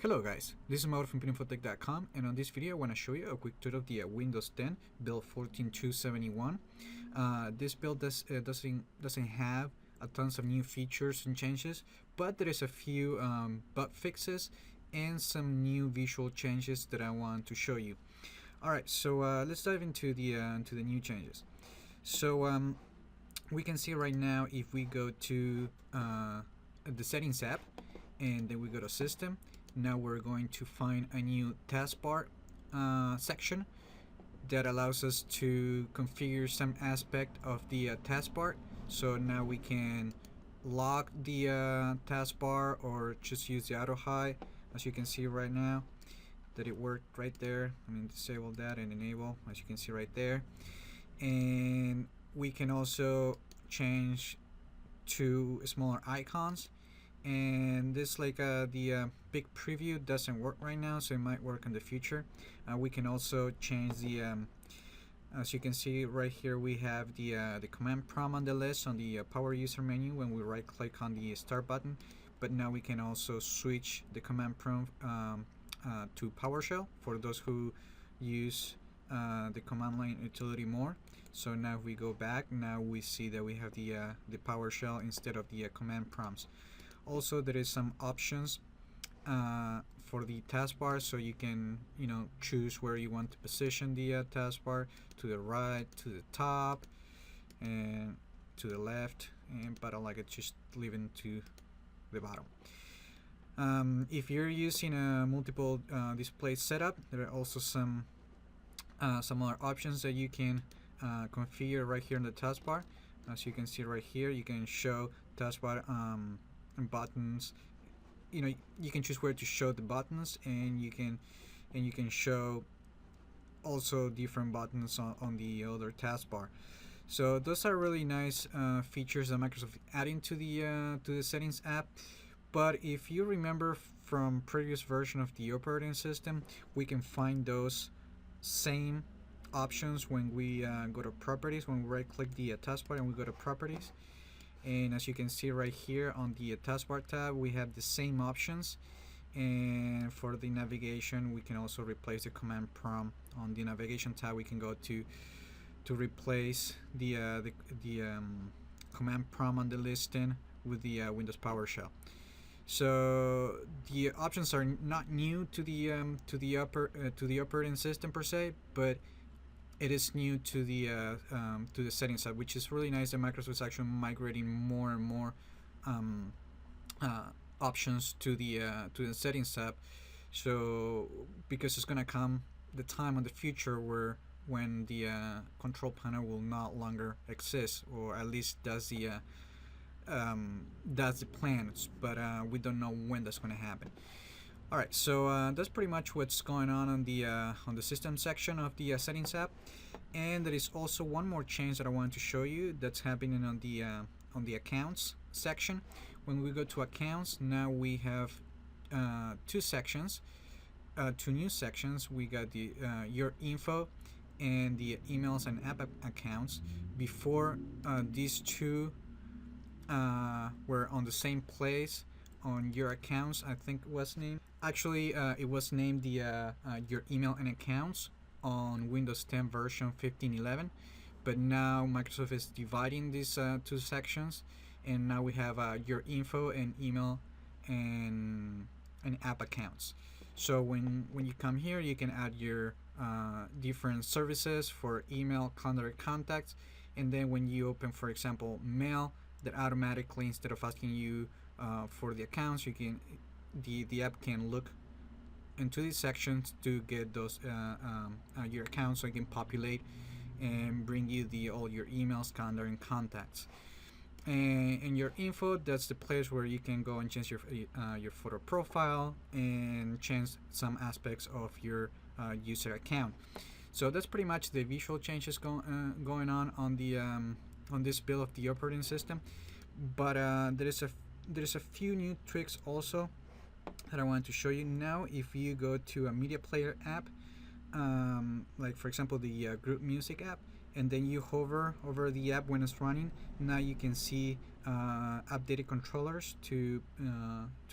Hello guys, this is Mauro from thte.com, and on this video I want to show you a quick tour of the Windows 10 build 14.271. This build doesn't have a tons of new features and changes, but there is a few bug fixes and some new visual changes that I want to show you. Alright, so let's dive into the new changes. So we can see right now, if we go to the settings app and then we go to system, now we're going to find a new taskbar section that allows us to configure some aspect of the taskbar. So now we can lock the taskbar or just use the auto hide. As you can see right now that it worked right there. I mean, disable that and enable, as you can see right there. And we can also change to smaller icons, and this the big preview doesn't work right now, so it might work in the future. We can also change the as you can see right here, we have the command prompt on the list on the power user menu when we right click on the start button, but now we can also switch the command prompt to PowerShell for those who use the command line utility more. So now if we go back, now we see that we have the PowerShell instead of the command prompts. Also, there is some options for the taskbar, so you can choose where you want to position the taskbar, to the right, to the top, and to the left, but I like it just leaving to the bottom. If you're using a multiple display setup, there are also some other options that you can configure right here in the taskbar. As you can see right here, you can show taskbar buttons. You can choose where to show the buttons, and you can show also different buttons on the other taskbar. So those are really nice features that Microsoft adding to the settings app. But if you remember from previous version of the operating system, we can find those same options when we go to properties, when we right click the taskbar and we go to properties. And as you can see right here on the taskbar tab, we have the same options. And for the navigation, we can also replace the command prompt. On the navigation tab, we can go to replace the command prompt on the listing with the Windows PowerShell. So the options are not new to the operating system per se, but it is new to the settings app, which is really nice that Microsoft is actually migrating more and more options to the settings app. So because it's gonna come the time in the future when the control panel will not longer exist, or at least that's the plan, but we don't know when that's gonna happen. Alright, so that's pretty much what's going on the system section of the settings app. And there is also one more change that I wanted to show you that's happening on the accounts section. When we go to accounts, now we have two sections, two new sections. We got the your info and the emails and app accounts. Before, these two were on the same place on your accounts. I think it was named, actually it was named the your email and accounts on Windows 10 version 15.11, but now Microsoft is dividing these two sections, and now we have your info and email and app accounts. So when you come here, you can add your different services for email, calendar, contacts, and then when you open, for example, mail, that automatically, instead of asking you for the accounts, you can the app can look into these sections to get those your accounts, so it can populate and bring you all your emails, calendar, and contacts. And your info, that's the place where you can go and change your photo profile and change some aspects of your user account. So that's pretty much the visual changes going on the on this build of the operating system. But there is a few new tricks also that I want to show you. Now if you go to a media player app, like for example the group music app, and then you hover over the app when it's running, now you can see updated controllers to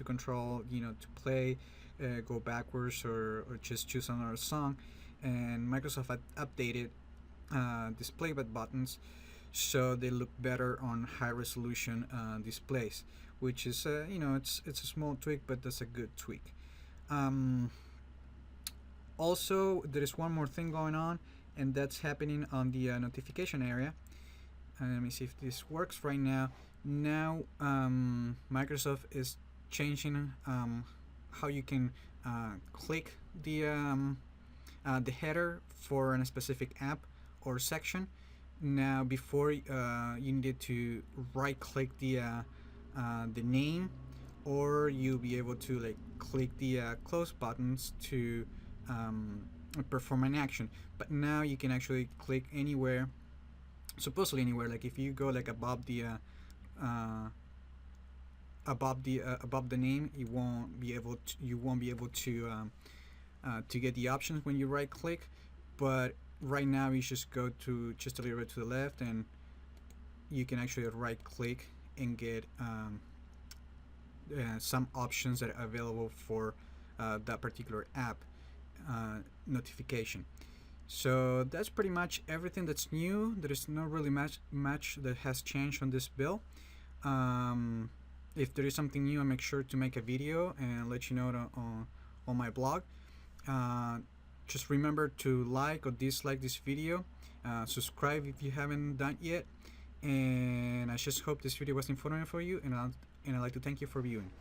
control, to play, go backwards, or just choose another song. And Microsoft updated display buttons so they look better on high resolution displays, which is it's a small tweak, but that's a good tweak. Um, Also, there is one more thing going on, and that's happening on the notification area. Let me see if this works right now. Now, Microsoft is changing how you can click the header for a specific app or section. Now, before you needed to right-click the name, or you'll be able to like click the close buttons to perform an action. But now you can actually click anywhere, supposedly anywhere. Like if you go like above the name, you won't be able to get the options when you right click. But right now you just go to just a little bit to the left, and you can actually right click and get some options that are available for that particular app notification. So that's pretty much everything that's new. There is not really much that has changed on this bill. If there is something new, I'll make sure to make a video and let you know on my blog. Just remember to like or dislike this video, subscribe if you haven't done yet, and I just hope this video was informative for you, and I'd like to thank you for viewing.